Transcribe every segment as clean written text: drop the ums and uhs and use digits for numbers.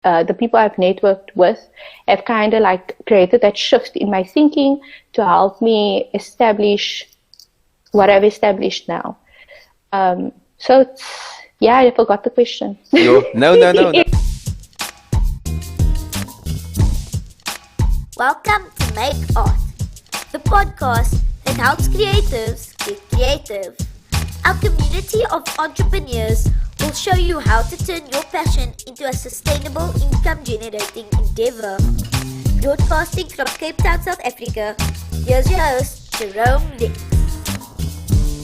the people I've networked with have kind of like created that shift in my thinking to help me establish what I've established now. So it's, yeah, I forgot the question. No. Welcome to Make Art, the podcast that helps creatives get creative. Our community of entrepreneurs will show you how to turn your passion into a sustainable income-generating endeavor. Broadcasting from Cape Town, South Africa, here's your host, Loren Lee.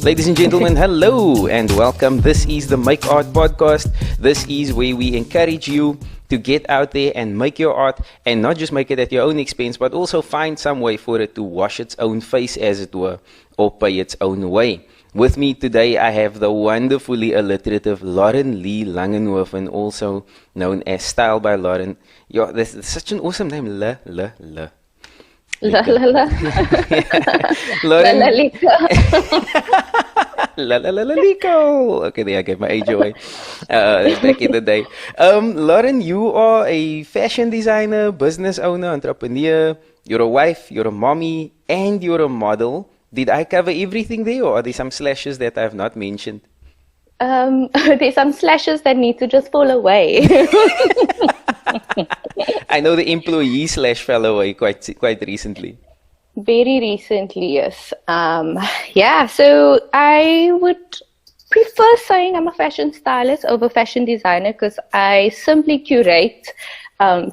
Ladies and gentlemen, hello and welcome. This is the Make Art podcast. This is where we encourage you to get out there and make your art, and not just make it at your own expense, but also find some way for it to wash its own face, as it were, or pay its own way. With me today, I have the wonderfully alliterative Loren Lee Langenhoven, also known as Style by Loren. Yeah, this is such an awesome name. La la la. Loren. La la Lico. La la la la Lico. Okay, there I get my age away. Back in the day. Loren, you are a fashion designer, business owner, entrepreneur. You're a wife, you're a mommy, and you're a model. Did I cover everything there, or are there some slashes that I have not mentioned? There's some slashes that need to just fall away. I know the employee slash fell away quite recently. Very recently, yes. So I would prefer saying I'm a fashion stylist over fashion designer because I simply curate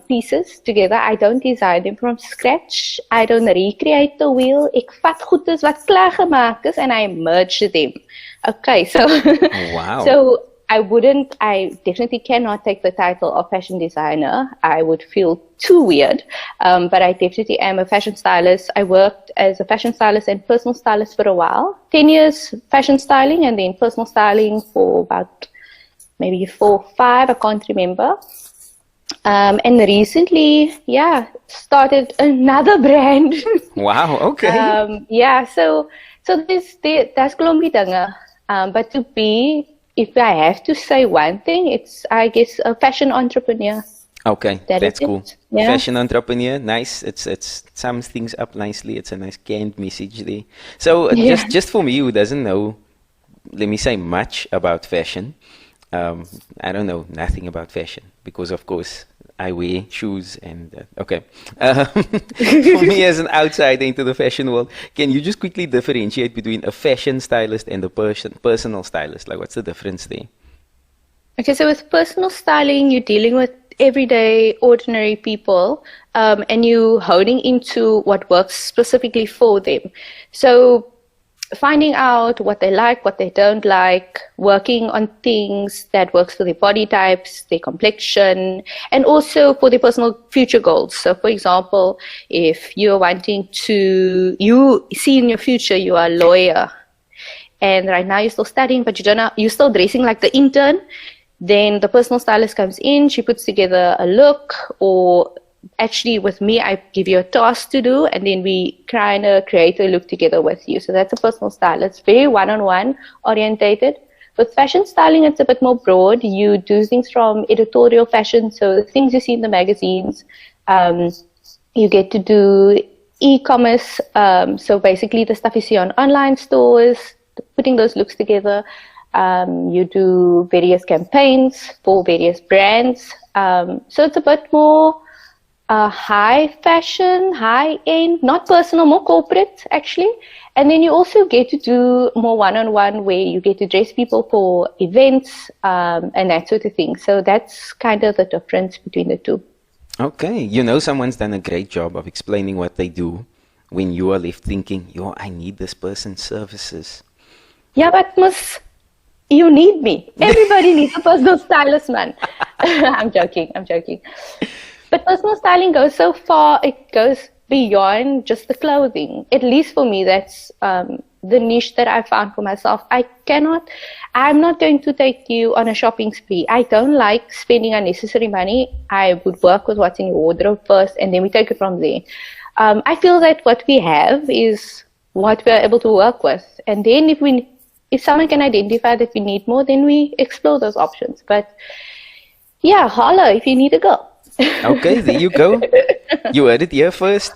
pieces together. I don't design them from scratch. I don't recreate the wheel. Ek vat goedes wat klaar gemaak is and I merge them. Okay, so wow. So I definitely cannot take the title of fashion designer. I would feel too weird. But I definitely am a fashion stylist. I worked as a fashion stylist and personal stylist for a while. 10 years fashion styling and then personal styling for about maybe 4 or 5, I can't remember. And recently, started another brand. Wow, okay. So that's Klombi dinge. But if I have to say one thing, it's, I guess, a fashion entrepreneur. Okay, that's cool. Yeah. Fashion entrepreneur, nice. It sums things up nicely. It's a nice canned message there. So just for me who doesn't know, let me say much about fashion. I don't know nothing about fashion because, of course, I wear shoes and okay. For me as an outsider into the fashion world, can you just quickly differentiate between a fashion stylist and a personal stylist? Like, what's the difference there? Okay, so with personal styling, you're dealing with everyday, ordinary people, and you honing into what works specifically for them. So finding out what they like, what they don't like, working on things that works for their body types, their complexion, and also for their personal future goals. So for example, if you're wanting to, you see in your future you are a lawyer, and right now you're still studying, but you don't know, you're still dressing like the intern, then the personal stylist comes in, she puts together a look, or actually with me, I give you a task to do, and then we kind of create a look together with you. So that's a personal stylist, very one-on-one orientated. With fashion styling, it's a bit more broad. You do things from editorial fashion, so the things you see in the magazines. You get to do e-commerce, so basically the stuff you see on online stores, putting those looks together. You do various campaigns for various brands. So it's a bit more high fashion, high end, not personal, more corporate actually. And then you also get to do more one-on-one where you get to dress people for events and that sort of thing. So that's kind of the difference between the two. Okay, you know someone's done a great job of explaining what they do when you are left thinking, I need this person's services. Yeah, but you need me. Everybody needs a personal stylist, man. I'm joking. But personal styling goes so far, it goes beyond just the clothing. At least for me, that's the niche that I found for myself. I'm not going to take you on a shopping spree. I don't like spending unnecessary money. I would work with what's in your wardrobe first, and then we take it from there. I feel that what we have is what we are able to work with. And then if someone can identify that we need more, then we explore those options. But yeah, holler if you need a girl. Okay, there you go. You heard it here first.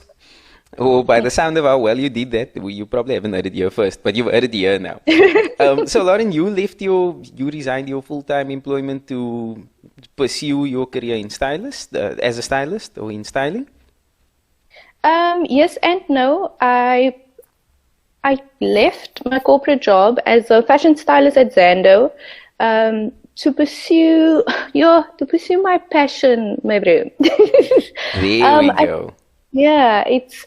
Oh, by the sound of how well you did that, you probably haven't heard it here first, but you've heard it here now. So Loren, you resigned your full-time employment to pursue your career in stylist, as a stylist or in styling? Yes and no. I left my corporate job as a fashion stylist at Zando to pursue my passion, my bro. There we go. Yeah, it's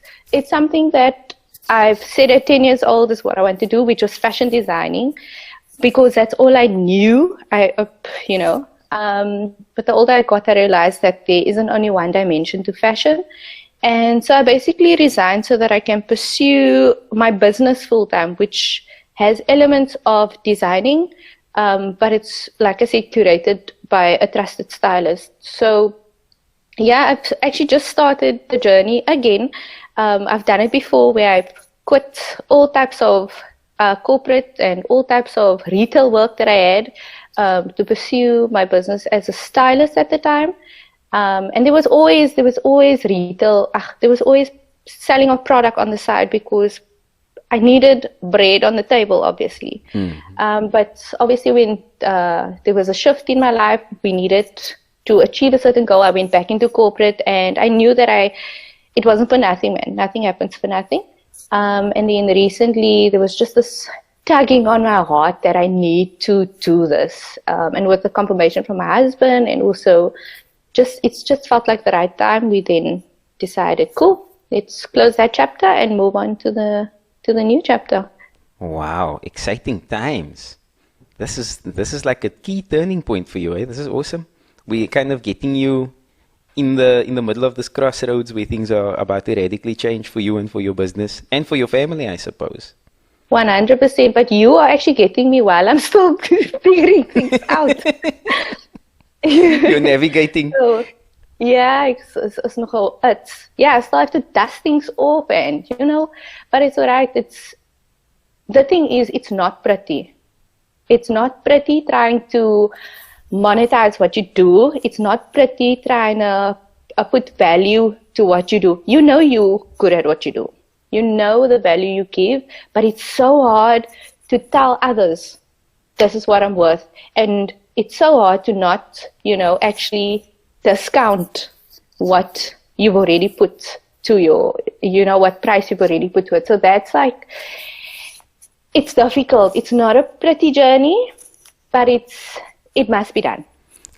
something that I've said at 10 years old is what I want to do, which was fashion designing, because that's all I knew. But the older I got, I realized that there isn't only one dimension to fashion. And so I basically resigned so that I can pursue my business full time, which has elements of designing, but it's, like I said, curated by a trusted stylist. So yeah, I've actually just started the journey again. I've done it before where I've quit all types of corporate and all types of retail work that I had to pursue my business as a stylist at the time. And there was always retail. There was always selling of product on the side because I needed bread on the table, obviously. But obviously when there was a shift in my life, we needed to achieve a certain goal. I went back into corporate, and I knew that it wasn't for nothing, man. Nothing happens for nothing. And then recently there was just this tugging on my heart that I need to do this. And with the confirmation from my husband, and also it's just felt like the right time. We then decided, cool, let's close that chapter and move on to the new chapter. Wow, exciting times. This is like a key turning point for you, eh? This is awesome. We're kind of getting you in the middle of this crossroads where things are about to radically change for you and for your business and for your family, I suppose. 100%, but you are actually getting me while I'm still figuring things out. You're navigating. So, yeah, it's nogal. I still have to dust things off, and but it's alright. The thing is, it's not pretty. It's not pretty trying to monetize what you do. It's not pretty trying to put value to what you do. You know you're good at what you do. You know the value you give, but it's so hard to tell others, this is what I'm worth. And it's so hard to not, actually discount what you've already put to what price you've already put to it. So that's like, it's difficult. It's not a pretty journey, but it must be done.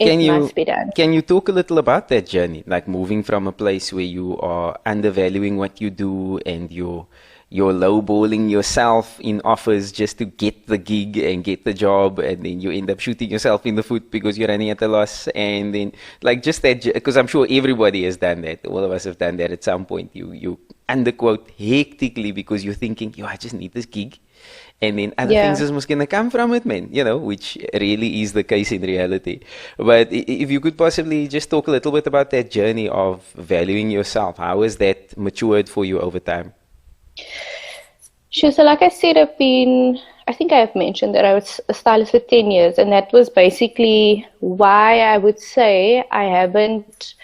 Must be done. Can you talk a little about that journey, like moving from a place where you are undervaluing what you do and you're lowballing yourself in offers just to get the gig and get the job, and then you end up shooting yourself in the foot because you're running at a loss, and then like just that, because I'm sure everybody has done that. All of us have done that at some point. You underquote hectically because you're thinking, I just need this gig. And then other things is must gonna come from it, man, which really is the case in reality. But if you could possibly just talk a little bit about that journey of valuing yourself, how has that matured for you over time? Sure. So like I said, I think I have mentioned that I was a stylist for 10 years, and that was basically why I would say I haven't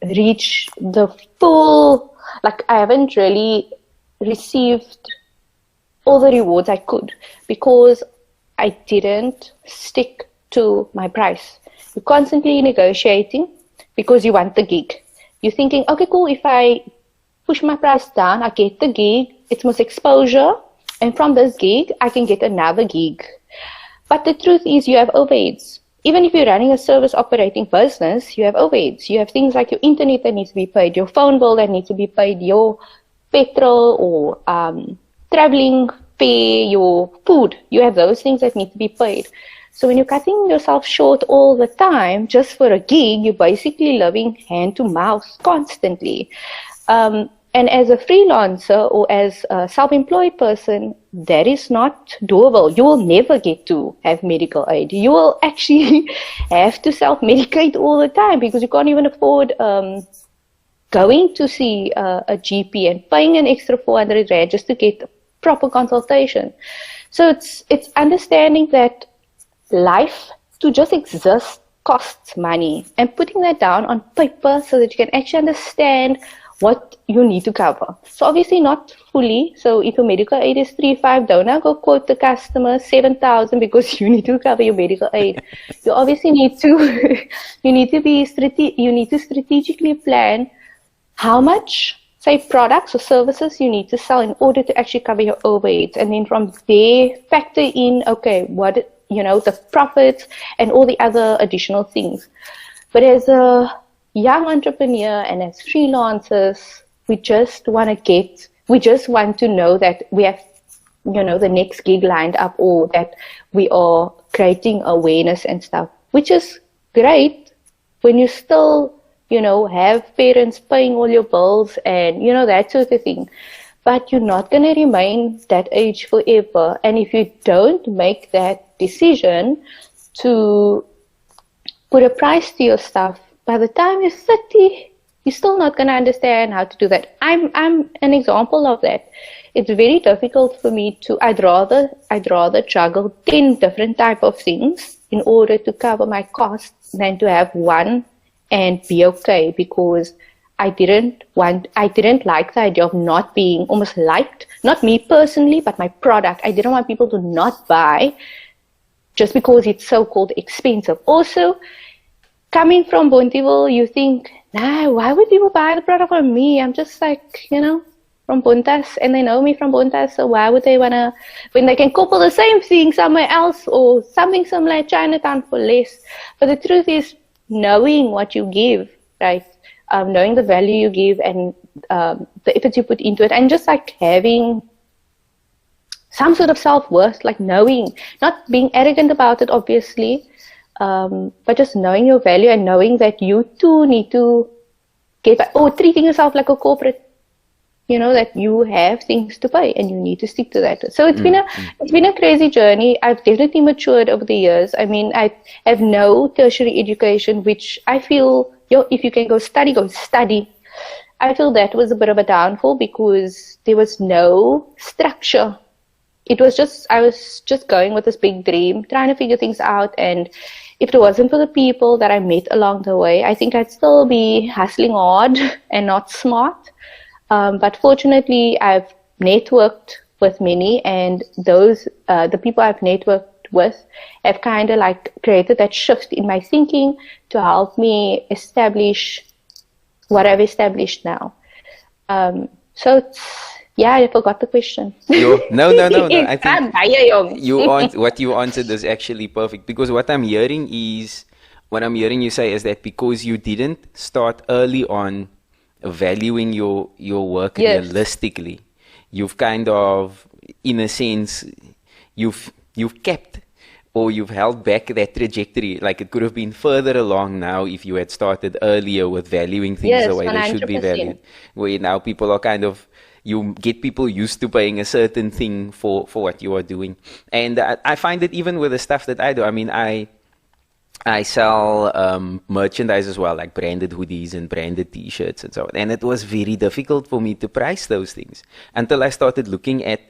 reached the full, I haven't really received all the rewards I could, because I didn't stick to my price. You're constantly negotiating because you want the gig. You're thinking, okay, cool, if I push my price down, I get the gig, it's most exposure, and from this gig, I can get another gig. But the truth is you have overheads. Even if you're running a service operating business, you have overheads. You have things like your internet that needs to be paid, your phone bill that needs to be paid, your petrol or traveling pay, your food. You have those things that need to be paid. So when you're cutting yourself short all the time just for a gig, you're basically living hand to mouth constantly. And as a freelancer or as a self-employed person, that is not doable. You will never get to have medical aid. You will actually have to self-medicate all the time because you can't even afford going to see a GP and paying an extra 400 Rand just to get proper consultation. So it's understanding that life, to just exist costs money, and putting that down on paper so that you can actually understand what you need to cover. So obviously not fully. So if your medical aid is 3,500, don't now go quote the customer 7,000 because you need to cover your medical aid. You obviously need to you need to strategically plan how much, say, products or services you need to sell in order to actually cover your overheads, and then from there factor in, okay, what, the profits and all the other additional things. But as a young entrepreneur and as freelancers, we just want to know that we have, the next gig lined up, or that we are creating awareness and stuff, which is great when you still, have parents paying all your bills and, that sort of thing. But you're not going to remain that age forever. And if you don't make that decision to put a price to your stuff, by the time you're 30, you're still not going to understand how to do that. I'm an example of that. It's very difficult for me I'd rather juggle 10 different type of things in order to cover my costs than to have one and be okay, because I didn't like the idea of not being almost liked, not me personally, but my product. I didn't want people to not buy just because it's so-called expensive. Also, coming from Bonteheuwel, you think, nah, why would people buy the product from me? I'm just like, from Bontas, and they know me from Bontas, so why would they want to, when they can couple the same thing somewhere else or something similar at Chinatown for less? But the truth is, knowing what you give, right? Knowing the value you give and the effort you put into it, and just like having some sort of self-worth, like knowing, not being arrogant about it, obviously, but just knowing your value and knowing that you too need to treating yourself like a corporate, that you have things to pay and you need to stick to that. So it's been a crazy journey. I've definitely matured over the years. I mean, I have no tertiary education, which I feel, if you can go study, go study. I feel that was a bit of a downfall because there was no structure. I was just going with this big dream, trying to figure things out. And if it wasn't for the people that I met along the way, I think I'd still be hustling hard and not smart. But fortunately, I've networked with many, and the people I've networked with have kind of like created that shift in my thinking to help me establish what I've established now. So I forgot the question. No. I think what you answered is actually perfect, because what I'm hearing you say is that because you didn't start early on valuing your work realistically, you've kind of, in a sense, you've kept, or you've held back that trajectory. Like, it could have been further along now if you had started earlier with valuing things the way 100%. They should be valued. Where now people are kind of, you get people used to paying a certain thing for what you are doing. And I find it even with the stuff that I do. I mean, I sell merchandise as well, like branded hoodies and branded t-shirts and so on. And it was very difficult for me to price those things until I started looking at,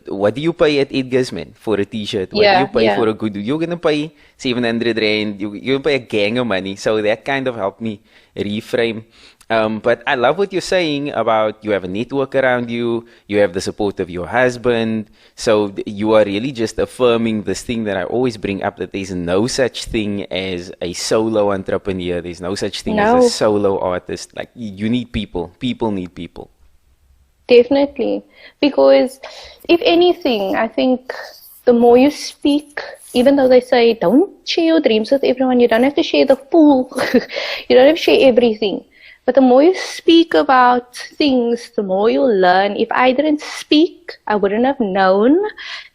what do you pay at Edgar's, man, for a t-shirt? What do you pay for a good hoodie? You're going to pay 700 Rand. You're going to pay a gang of money. So that kind of helped me reframe. But I love what you're saying about you have a network around you, you have the support of your husband. So you are really just affirming this thing that I always bring up, that there's no such thing as a solo entrepreneur. There's no such thing as a solo artist. Like, you need people. People need people. Definitely. Because if anything, I think the more you speak, even though they say don't share your dreams with everyone, you don't have to share the full, you don't have to share everything. But the more you speak about things, the more you'll learn. If I didn't speak, I wouldn't have known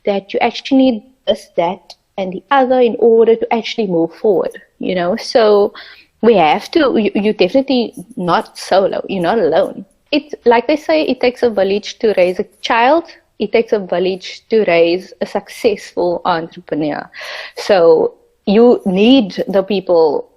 that you actually need this, that, and the other in order to actually move forward, So we have to, you're definitely not solo, you're not alone. It's like they say, it takes a village to raise a child. It takes a village to raise a successful entrepreneur. So you need the people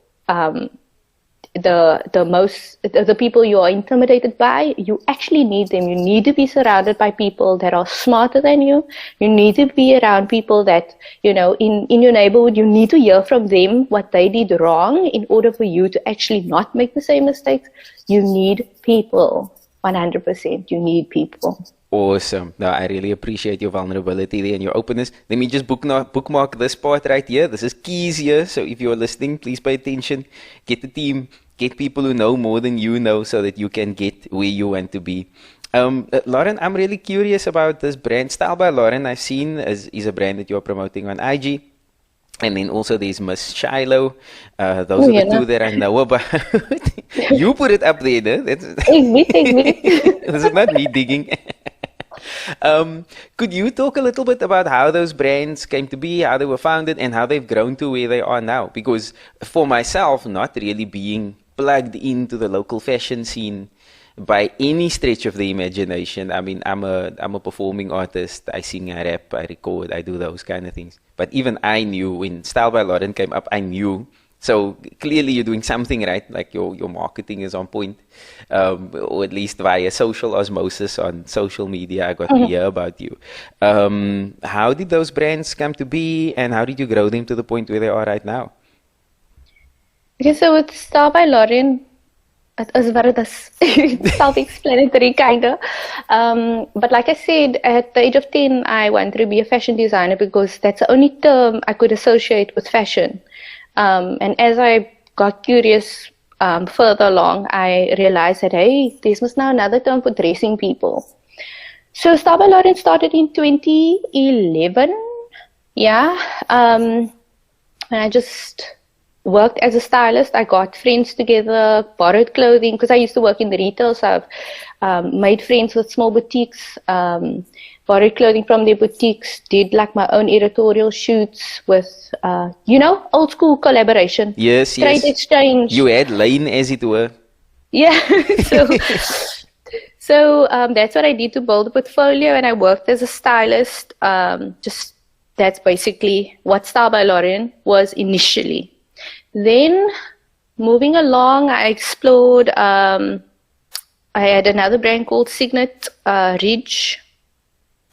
the people you are intimidated by, you actually need them. You need to be surrounded by people that are smarter than you. You need to be around people that, in your neighborhood, you need to hear from them what they did wrong in order for you to actually not make the same mistakes. You need people. 100%. You need people. Awesome. No, I really appreciate your vulnerability there and your openness. Let me just bookmark this part right here. This is keys here. So if you're listening, please pay attention. Get the team, get people who know more than you know so that you can get where you want to be. Loren, I'm really curious about this brand. Style by Loren, I've seen is a brand that you're promoting on IG. And then also there's Miss Shiloh. Those are the two that I know about. You put it up there, no? Take me. This is not me digging. Could you talk a little bit about how those brands came to be, how they were founded, and how they've grown to where they are now? Because for myself, not really being plugged into the local fashion scene by any stretch of the imagination. I mean, I'm a performing artist. I sing, I rap, I record, I do those kind of things. But even I knew when Style by Loren came up, I knew. So clearly you're doing something right, like your marketing is on point, or at least via social osmosis on social media, I got to hear about you. How did those brands come to be, and how did you grow them to the point where they are right now? Okay, so with Style by Loren, it is what it is. Self-explanatory, kind of. But like I said, at the age of 10, I wanted to be a fashion designer because that's the only term I could associate with fashion. And as I got curious further along, I realized that, hey, this was now another term for dressing people. So Style by Loren started in 2011. Yeah. And I just worked as a stylist. I got friends together, borrowed clothing, because I used to work in the retail, so I've made friends with small boutiques, borrowed clothing from their boutiques, did like my own editorial shoots with, old school collaboration. Yes. Trade exchange. You had Lane, as it were. Yeah. So that's what I did to build a portfolio, and I worked as a stylist. That's basically what Style by Loren was initially. Then, moving along, I explored, I had another brand called Signet Ridge.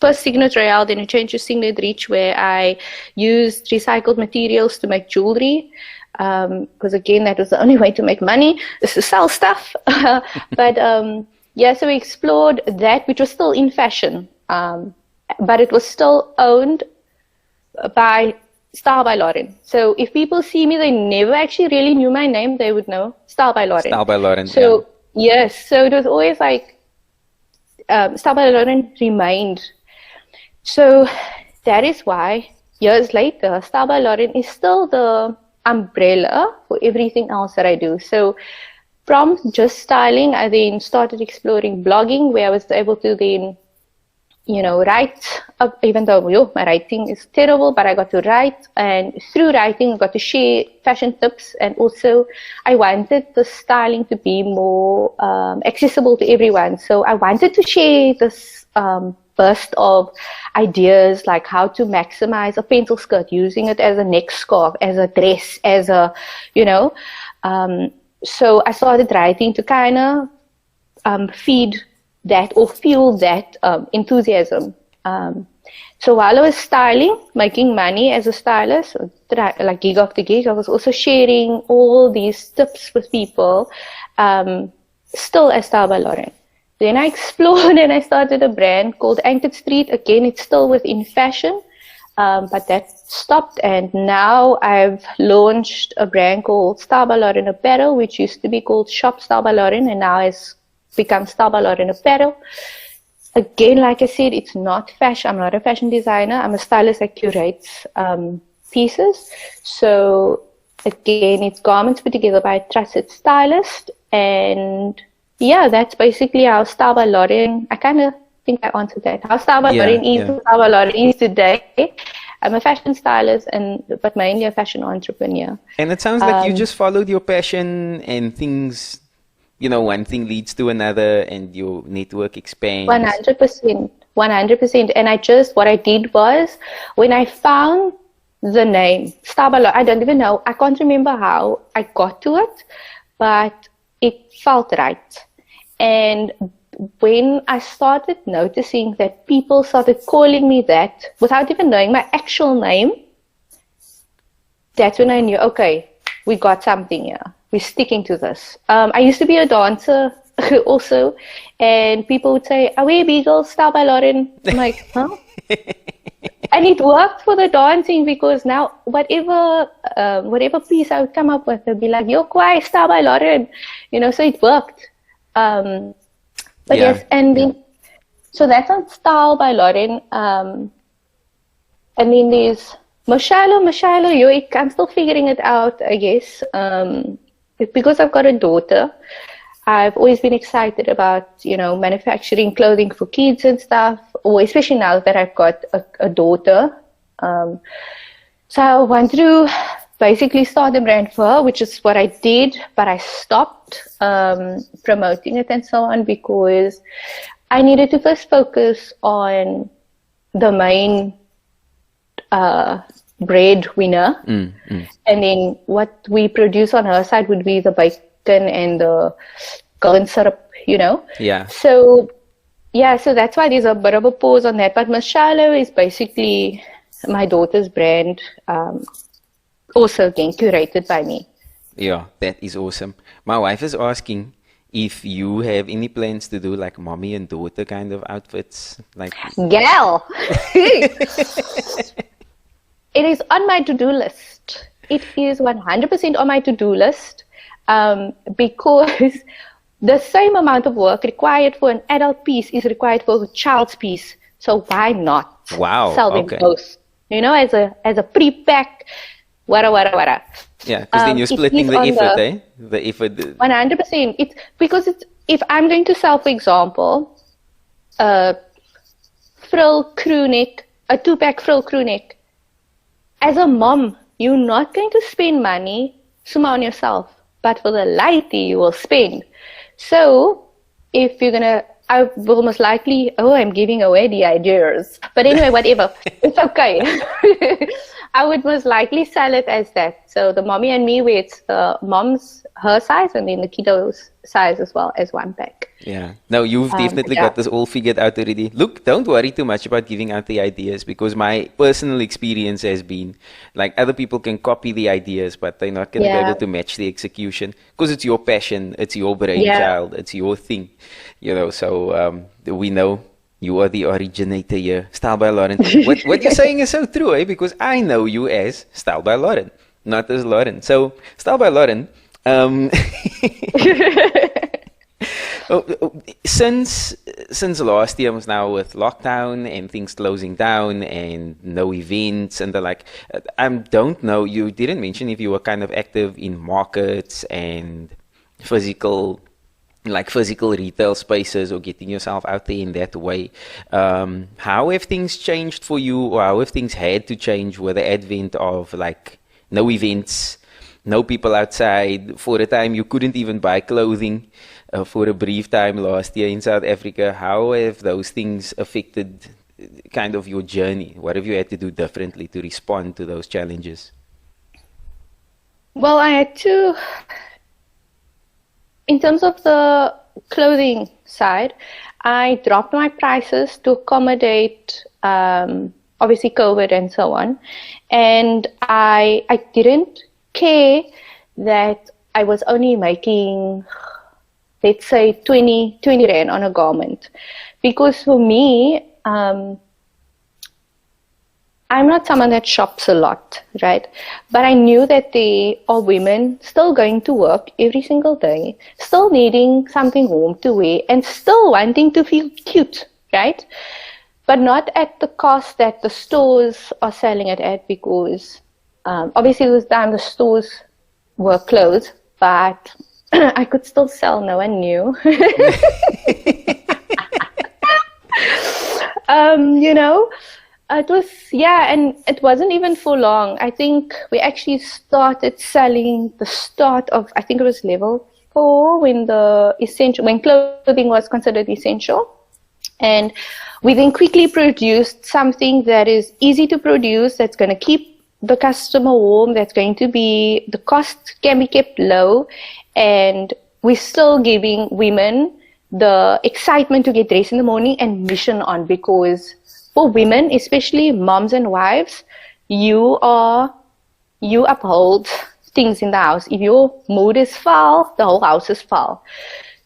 First Signet Royale, then I changed to Signet Ridge, where I used recycled materials to make jewelry. Because again, that was the only way to make money, is to sell stuff. But so we explored that, which was still in fashion. But it was still owned by Style by Loren. So if people see me, they never actually really knew my name, they would know Style by Loren. Style by Loren. So yes, so it was always like Style by Loren remained. So that is why years later, Style by Loren is still the umbrella for everything else that I do. So from just styling, I then started exploring blogging, where I was able to then write, even though my writing is terrible, but I got to write, and through writing I got to share fashion tips, and also I wanted the styling to be more accessible to everyone. So I wanted to share this burst of ideas, like how to maximize a pencil skirt, using it as a neck scarf, as a dress, as a, so I started writing to kind of feed that or fuel that enthusiasm. So while I was styling, making money as a stylist, like gig after gig, I was also sharing all these tips with people, still as Style by Loren. Then I explored and I started a brand called Anchored Street. Again, it's still within fashion, but that stopped, and now I've launched a brand called Style by Loren Apparel, which used to be called Shop Style by Loren, and now has become Style by Loren Apparel. Again, like I said, it's not fashion. I'm not a fashion designer. I'm a stylist that curates pieces. So again, it's garments put together by a trusted stylist. And yeah, that's basically how Style by Loren, I kind of think I answered that. How Style by Loren is, Style by Loren is today. I'm a fashion stylist, but mainly a fashion entrepreneur. And it sounds like you just followed your passion, and things, one thing leads to another, and your network expands. 100%. 100%. And what I did was, when I found the name Style by Loren, I don't even know, I can't remember how I got to it, but it felt right. And when I started noticing that people started calling me that without even knowing my actual name, that's when I knew, okay, we got something here. We're sticking to this. I used to be a dancer also, and people would say, away Beagle, style by Loren. I'm like, huh? And it worked for the dancing, because now whatever piece I would come up with, they'd be like, yo, kwai, style by Loren. So it worked. But yes, and then, so that's on Style by Loren. And then there's MAWJR, I'm still figuring it out, I guess. Because I've got a daughter, I've always been excited about, manufacturing clothing for kids and stuff, or especially now that I've got a daughter. So I wanted to basically start a brand for her, which is what I did, but I stopped promoting it and so on, because I needed to first focus on the main breadwinner, and then what we produce on her side would be the bacon and the golden syrup, Yeah. So that's why there's a bit of a pause on that. But MAWJR is basically my daughter's brand, also again curated by me. Yeah, that is awesome. My wife is asking if you have any plans to do like mommy and daughter kind of outfits, like Gal. It is on my to-do list. It is 100% on my to-do list, because the same amount of work required for an adult piece is required for a child's piece. So why not sell them both? As a pre-pack, wara. Yeah, because then you're splitting the effort, The effort. 100%. It's because if I'm going to sell, for example, a frill crew neck, a 2-pack frill crew neck. As a mom, you're not going to spend money on yourself, but for the lady you will spend. So if you're gonna, I will most likely, I'm giving away the ideas. But anyway, whatever, it's okay. I would most likely sell it as that. So the mommy and me, where it's the mom's, her size, and then the kiddo's size as well as 1-pack. Yeah. No, you've definitely got this all figured out already. Look, don't worry too much about giving out the ideas, because my personal experience has been like other people can copy the ideas, but they're not going to be able to match the execution, because it's your passion, it's your brainchild, it's your thing, so we know you are the originator here, Style by Loren. What you're saying is so true, because I know you as Style by Loren, not as Loren. So, Style by Loren, since last year was now with lockdown and things closing down and no events and the like, I don't know, you didn't mention if you were kind of active in markets and physical retail spaces or getting yourself out there in that way. How have things changed for you, or how have things had to change with the advent of like no events, no people outside? For a time you couldn't even buy clothing for a brief time last year in South Africa. How have those things affected kind of your journey? What have you had to do differently to respond to those challenges? Well, I had to, in terms of the clothing side, I dropped my prices to accommodate obviously COVID and so on. And I didn't care that I was only making, let's say, 20 Rand on a garment. Because for me, I'm not someone that shops a lot, right? But I knew that there are women still going to work every single day, still needing something warm to wear, and still wanting to feel cute, right? But not at the cost that the stores are selling it at, because obviously this time the stores were closed, but I could still sell, no one knew. It was, and it wasn't even for long. I think we actually started selling the start of, I think it was level 4 when clothing was considered essential. And we then quickly produced something that is easy to produce, that's going to keep the customer warm, that's going to be, the cost can be kept low, and we're still giving women the excitement to get dressed in the morning and mission on, because for women, especially moms and wives, you uphold things in the house. If your mood is foul, the whole house is foul.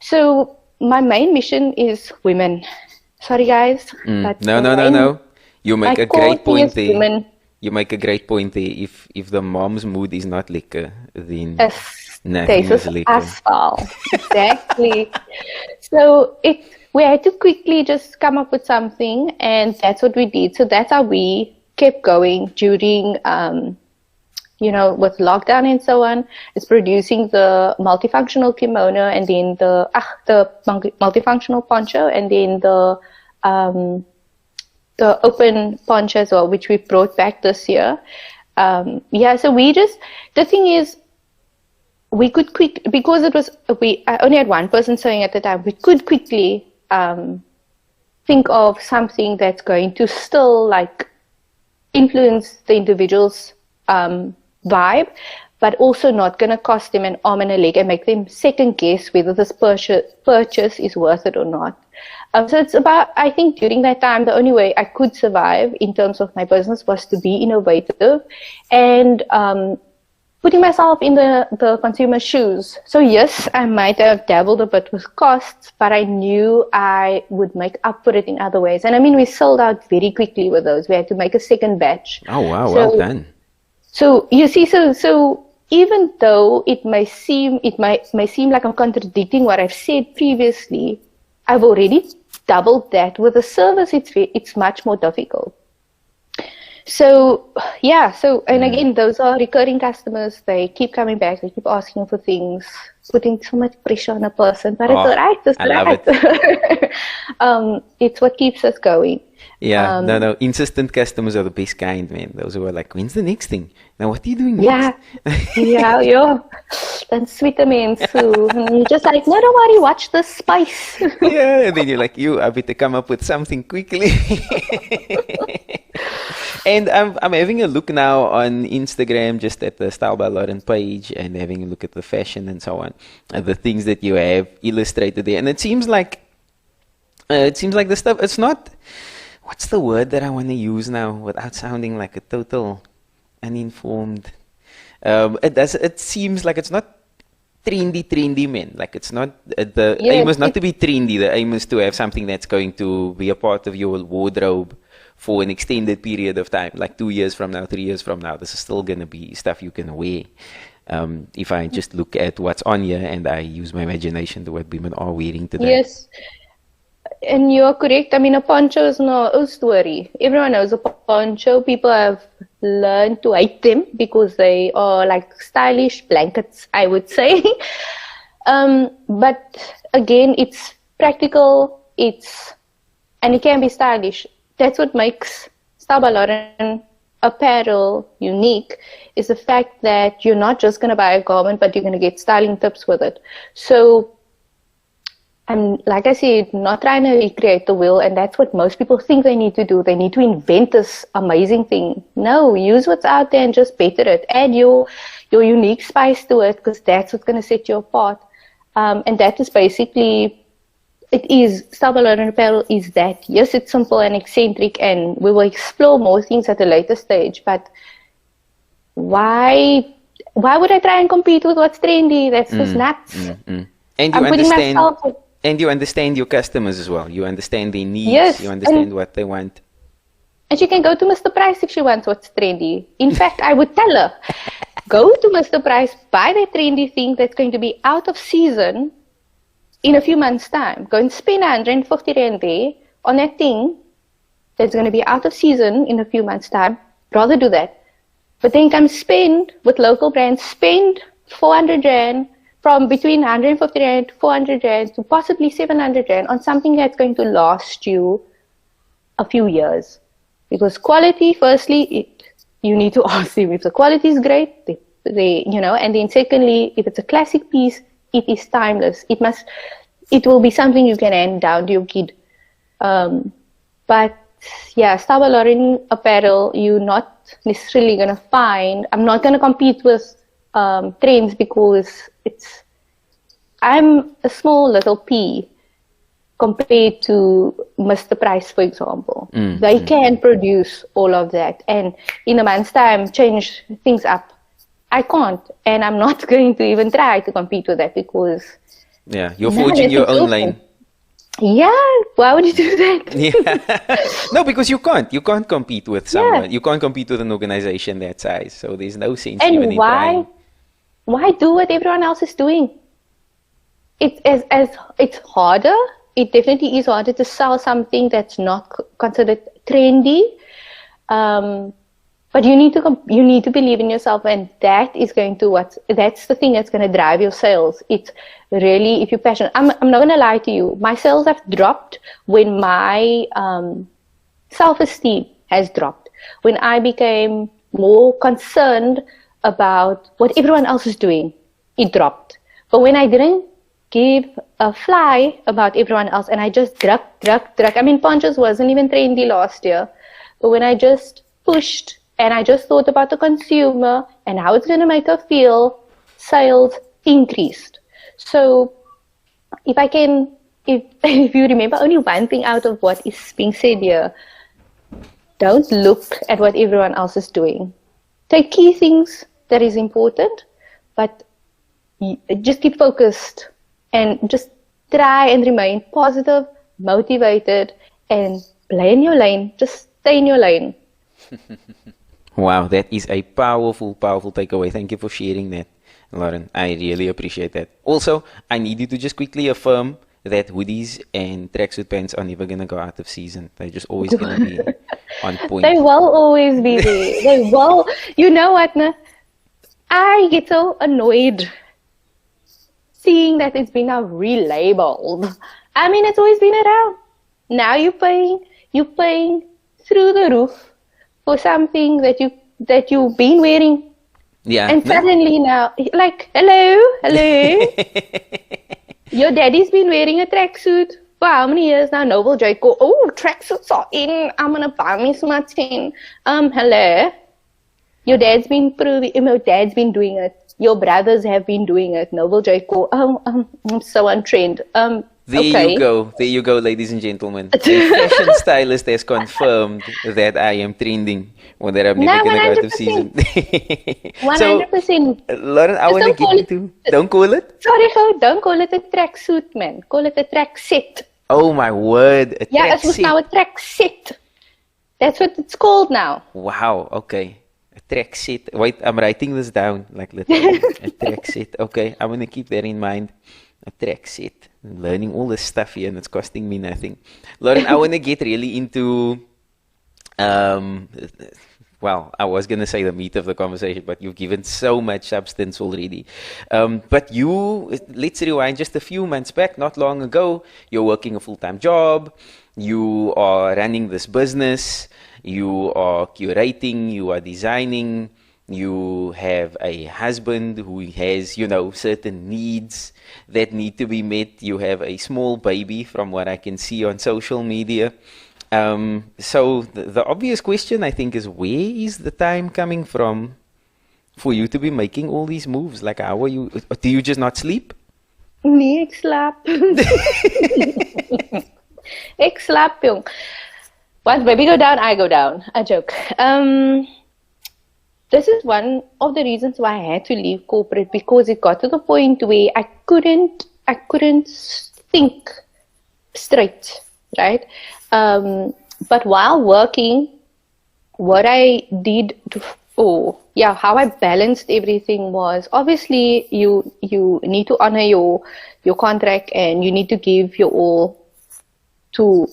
So my main mission is women. Sorry guys. But No. You make a great point there. Women. You make a great point there. If the mom's mood is not lekker, then Yes, nothing is lekker. asphalt. Exactly. So we had to quickly just come up with something, and that's what we did. So that's how we kept going during, with lockdown and so on. It's producing the multifunctional kimono, and then the multifunctional poncho, and then the open poncho as well, which we brought back this year. So the thing is, we could because I only had one person sewing at the time, we could quickly think of something that's going to still like influence the individual's vibe, but also not going to cost them an arm and a leg and make them second guess whether this purchase is worth it or not. So it's about, I think during that time, the only way I could survive in terms of my business was to be innovative and putting myself in the consumer's shoes. So yes, I might have dabbled a bit with costs, but I knew I would make up for it in other ways. And I mean, we sold out very quickly with those. We had to make a second batch. Oh wow, well done. So you see, so even though it may seem like I'm contradicting what I've said previously, I've already doubled that. With a service, it's much more difficult. So and again, those are recurring customers. They keep coming back. They keep asking for things, putting so much pressure on a person. But it's all right. It's all right. It's what keeps us going. Yeah, no. Insistent customers are the best kind, man. Those who are like, when's the next thing? Now, what are you doing next? Yeah. Then sweet immense. And you're just like, no, don't worry, watch the spice. Yeah, and then you're like, I better come up with something quickly. And I'm having a look now on Instagram, just at the Style by Loren page, and having a look at the fashion and so on, and the things that you have illustrated there. And it seems like the stuff. It's not. What's the word that I want to use now without sounding like a total uninformed? It seems like it's not trendy, man. Like it's not the aim is not to be trendy. The aim is to have something that's going to be a part of your wardrobe for an extended period of time, like 2 years from now, 3 years from now. This is still going to be stuff you can wear. If I just look at what's on here and I use my imagination to what women are wearing today. Yes. And you're correct. I mean, a poncho is no story. Everyone knows a poncho. People have learned to hate them because they are like stylish blankets, I would say. But again, it's practical. And it can be stylish. That's what makes Style by Loren apparel unique, is the fact that you're not just going to buy a garment, but you're going to get styling tips with it. So I'm, like I said, not trying to recreate the wheel, and that's what most people think they need to do. They need to invent this amazing thing. No, use what's out there and just better it. Add your unique spice to it, because that's what's going to set you apart. And that is basically, Style by Loren apparel is that. Yes, it's simple and eccentric, and we will explore more things at a later stage, but why would I try and compete with what's trendy? That's just nuts. And you understand your customers as well. You understand their needs. Yes, you understand what they want. And she can go to Mr. Price if she wants what's trendy. In fact, I would tell her, go to Mr. Price, buy that trendy thing that's going to be out of season in a few months' time. Go and spend 150 Rand there on that thing that's going to be out of season in a few months' time. Rather do that. But then come spend with local brands, spend 400 Rand, from between 150 Rand, 400 Rand to possibly 700 Rand on something that's going to last you a few years. Because quality, firstly, you need to ask them if the quality is great, and then secondly, if it's a classic piece, it is timeless. It will be something you can hand down to your kid. But Star Loren apparel, you're not necessarily going to find. I'm not going to compete with trends because I'm a small little pea compared to Mr. Price, for example. They can produce all of that and in a month's time change things up. I can't, and I'm not going to even try to compete with that because you're forging your own lane. Yeah, why would you do that? No, because you can't compete with someone. You can't compete with an organization that size, so there's no sense even in trying. Why do what everyone else is doing? It's harder. It definitely is harder to sell something that's not considered trendy. But you need to believe in yourself, and that is that's the thing that's going to drive your sales. It's really, if you're passionate. I'm not going to lie to you. My sales have dropped when my self-esteem has dropped. When I became more concerned about what everyone else is doing, it dropped. But when I didn't give a fly about everyone else and I just drug. I mean, ponchos wasn't even trendy last year. But when I just pushed and I just thought about the consumer and how it's going to make her feel, sales increased. So if you remember only one thing out of what is being said here, don't look at what everyone else is doing. Take key things that is important, but just keep focused and just try and remain positive, motivated, and play in your lane. Just stay in your lane. Wow, that is a powerful takeaway. Thank you for sharing that, Loren. I really appreciate that. Also, I need you to just quickly affirm that hoodies and tracksuit pants are never going to go out of season. They're just always going to be on point. They will always be there. They will. You know what, nah? I get so annoyed seeing that it's been now relabeled. I mean, it's always been around. Now you're paying through the roof for something that you've been wearing. Yeah. And suddenly now, like, hello. Your daddy's been wearing a tracksuit for how many years now? MAWJR. Oh, tracksuits are in. I'm gonna buy me some in. Hello. Your dad's been doing it. Your brothers have been doing it. MAWJR. I'm so on trend. There you go, ladies and gentlemen. A fashion stylist has confirmed that I am trending or that I'm never going to go out of season. 100%. Loren, I want to get into... Don't call it? Sorry, don't call it a tracksuit, man. Call it a track set. Oh my word, it was now a track set. That's what it's called now. Wow, okay. A track set. Wait, I'm writing this down. Like literally. A track set. Okay, I'm going to keep that in mind. A track set. I'm learning all this stuff here and it's costing me nothing. Loren, I want to get really into, well, I was going to say the meat of the conversation, but you've given so much substance already. But let's rewind just a few months back, not long ago, you're working a full-time job, you are running this business, you are curating, you are designing, you have a husband who has, certain needs that need to be met. You have a small baby from what I can see on social media. So the obvious question, I think, is where is the time coming from for you to be making all these moves? Like, how are you? Do you just not sleep? Nee, ek slaap. Ek slaap, jong. Once baby go down, I go down. A joke. This is one of the reasons why I had to leave corporate, because it got to the point where I couldn't think straight, right? But while working, what I did how I balanced everything was, obviously you need to honor your contract and you need to give your all to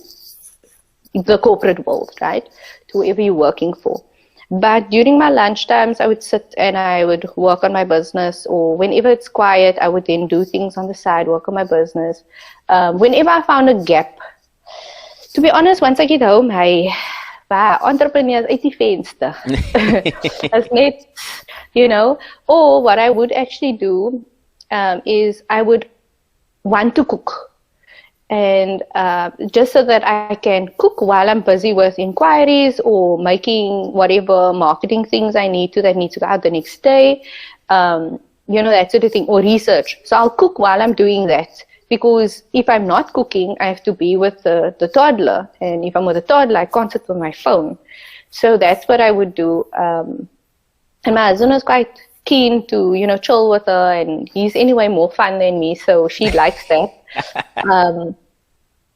the corporate world, right? To whoever you're working for. But during my lunch times, I would sit and I would work on my business, or whenever it's quiet, I would then do things on the side, work on my business. Whenever I found a gap, to be honest, once I get home, entrepreneurs, it's venster. As net, or what I would actually do is I would want to cook. and just so that I can cook while I'm busy with inquiries or making whatever marketing things I need to that need to go out the next day, that sort of thing, or research. So I'll cook while I'm doing that, because if I'm not cooking, I have to be with the toddler, and if I'm with the toddler, I can't sit with my phone. So that's what I would do. And my husband was quite keen to, chill with her, and he's anyway more fun than me, so she likes that.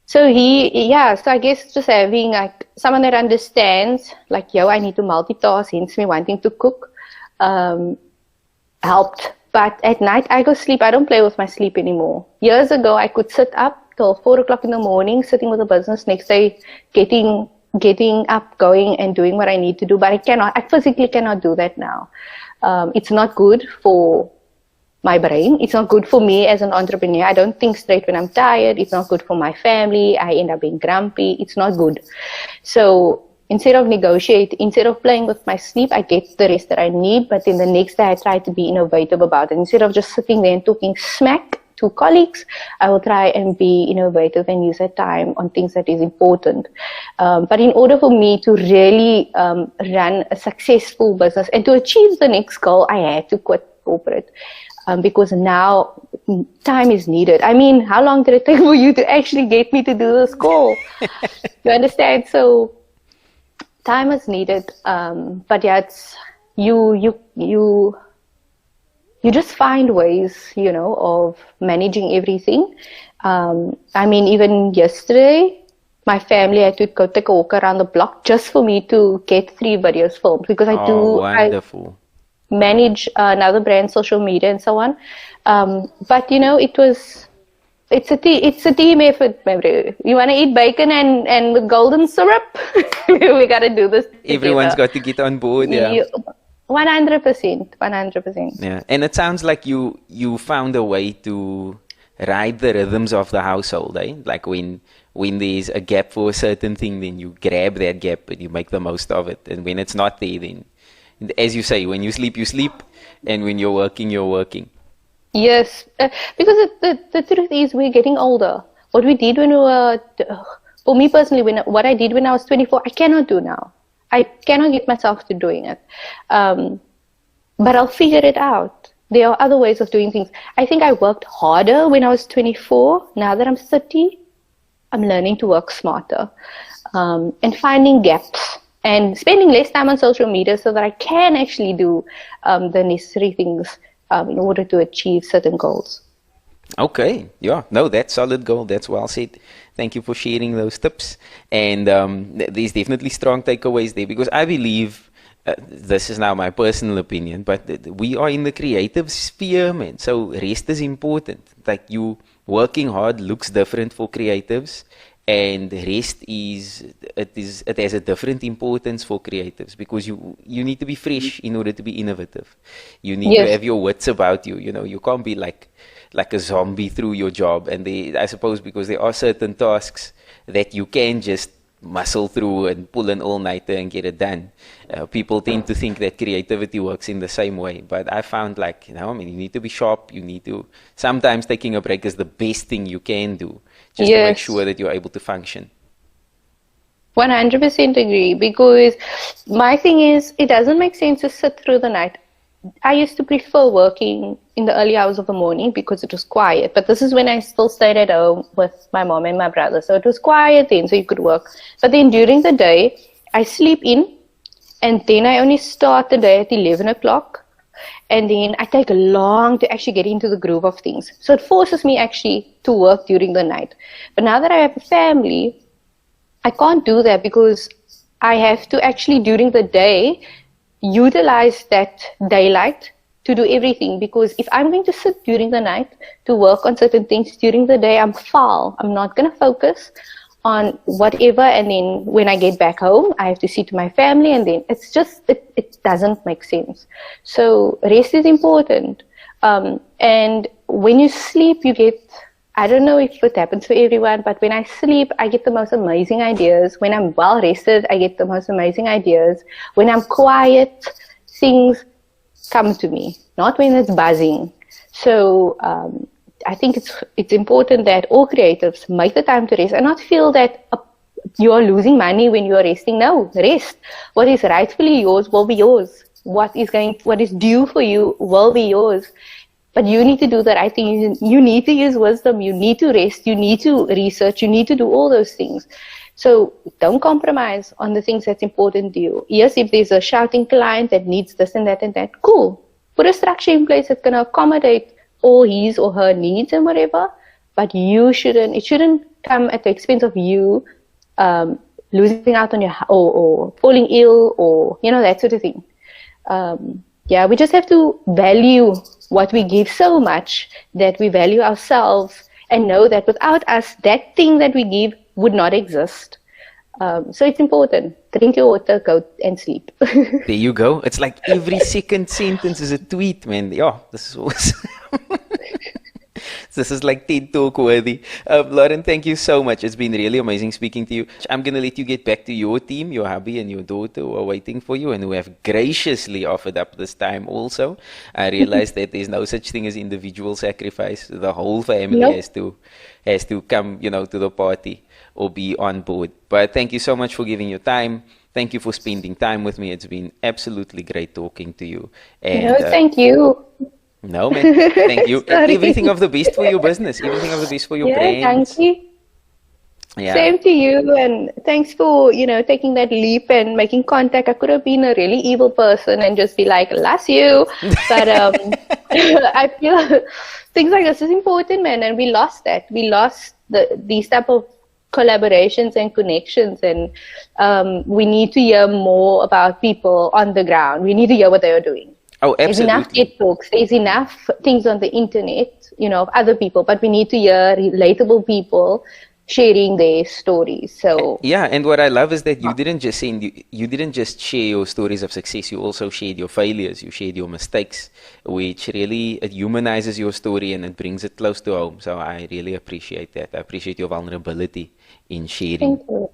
So I guess just having like someone that understands, like, I need to multitask, hence me wanting to cook, helped. But at night I go sleep. I don't play with my sleep anymore. Years ago, I could sit up till 4 o'clock in the morning, sitting with the business, next day getting up, going and doing what I need to do. But I physically cannot do that now. It's not good for my brain. It's not good for me as an entrepreneur. I don't think straight when I'm tired. It's not good for my family. I end up being grumpy. It's not good. So instead of playing with my sleep, I get the rest that I need. But then the next day, I try to be innovative about it. Instead of just sitting there and talking smack to colleagues, I will try and be innovative and use that time on things that is important. But in order for me to really run a successful business and to achieve the next goal, I had to quit corporate. Because now time is needed. I mean, how long did it take for you to actually get me to do this call? You understand? So time is needed. But yeah, it's you just find ways, of managing everything. I mean, even yesterday, my family had to go take a walk around the block just for me to get 3 videos filmed, because wonderful. I manage another brand's social media and so on. But it's a team effort. You want to eat bacon and with golden syrup? We got to do this together. Everyone's got to get on board. Yeah. 100%. Yeah, and it sounds like you found a way to ride the rhythms of the household, eh? Like when there's a gap for a certain thing, then you grab that gap and you make the most of it. And when it's not there, then, as you say, when you sleep, and when you're working, you're working. Yes, because the truth is, we're getting older. What we did when we were, for me personally, what I did when I was 24, I cannot do now. I cannot get myself to doing it. But I'll figure it out. There are other ways of doing things. I think I worked harder when I was 24. Now that I'm 30, I'm learning to work smarter, and finding gaps and spending less time on social media so that I can actually do the necessary things in order to achieve certain goals. Okay, yeah, no, that's solid goal. That's well said. Thank you for sharing those tips. And there's definitely strong takeaways there, because I believe, this is now my personal opinion, but we are in the creative sphere, man. So rest is important. Like, you working hard looks different for creatives, and rest it has a different importance for creatives, because you need to be fresh in order to be innovative. You need to have your wits about you. You can't be like a zombie through your job. And I suppose because there are certain tasks that you can just muscle through and pull an all-nighter and get it done. People tend to think that creativity works in the same way, but I found you need to be sharp. You need to, sometimes taking a break is the best thing you can do, just to make sure that you're able to function. 100% agree, because my thing is, it doesn't make sense to sit through the night. I used to prefer working in the early hours of the morning because it was quiet. But this is when I still stayed at home with my mom and my brother. So it was quiet then, so you could work. But then during the day, I sleep in, and then I only start the day at 11 o'clock. And then I take long to actually get into the groove of things. So it forces me actually to work during the night. But now that I have a family, I can't do that, because I have to actually, during the day, utilize that daylight to do everything. Because if I'm going to sit during the night to work on certain things during the day, I'm foul. I'm not going to focus on whatever, and then when I get back home, I have to see to my family, and then it's just, it doesn't make sense. So rest is important. And when you sleep, you get, I don't know if it happens for everyone, but when I sleep, I get the most amazing ideas. When I'm well rested, I get the most amazing ideas. When I'm quiet, things come to me, not when it's buzzing. So I think it's important that all creatives make the time to rest and not feel that you are losing money when you are resting. No, rest. What is rightfully yours will be yours. What is due for you will be yours. But you need to do the right thing. You need to use wisdom. You need to rest. You need to research. You need to do all those things. So don't compromise on the things that's important to you. Yes, if there's a shouting client that needs this and that, cool. Put a structure in place that's going to accommodate all his or her needs and whatever. But it shouldn't come at the expense of you losing out on or falling ill or, that sort of thing. We just have to value what we give so much that we value ourselves and know that without us, that thing that we give would not exist. So it's important. Drink your water, go and sleep. There you go. It's like every second sentence is a tweet, man. Yeah, this is awesome. This is like TED Talk worthy. Loren, thank you so much. It's been really amazing speaking to you. I'm going to let you get back to your team, your hubby and your daughter who are waiting for you and who have graciously offered up this time also. I realize that there's no such thing as individual sacrifice. The whole family has to come, to the party or be on board. But thank you so much for giving your time. Thank you for spending time with me. It's been absolutely great talking to you. And, thank you. No, man. Thank you. Everything of the best for your business. Everything of the best for your brand. Thank you. Yeah. Same to you. And thanks for, taking that leap and making contact. I could have been a really evil person and just be like, "Last you." But I feel things like this is important, man. And we lost that. We lost these type of collaborations and connections. And we need to hear more about people on the ground. We need to hear what they are doing. Oh, absolutely. There's enough TED Talks. There's enough things on the internet, of other people, but we need to hear relatable people sharing their stories. So yeah, and what I love is that you didn't just share your stories of success. You also shared your failures. You shared your mistakes, which really it humanizes your story and it brings it close to home. So I really appreciate that. I appreciate your vulnerability in sharing. Thank you.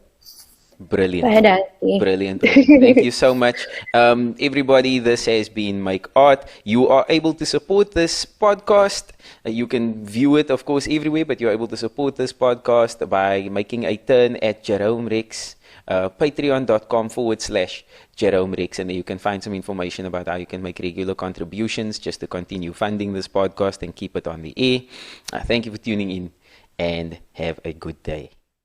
Brilliant. Brilliant. Thank you so much. Everybody, this has been Make Art. You are able to support this podcast. You can view it, of course, everywhere, but you're able to support this podcast by making a turn at Jerome Rex, patreon.com/Jerome Rex, and there you can find some information about how you can make regular contributions just to continue funding this podcast and keep it on the air. Thank you for tuning in and have a good day.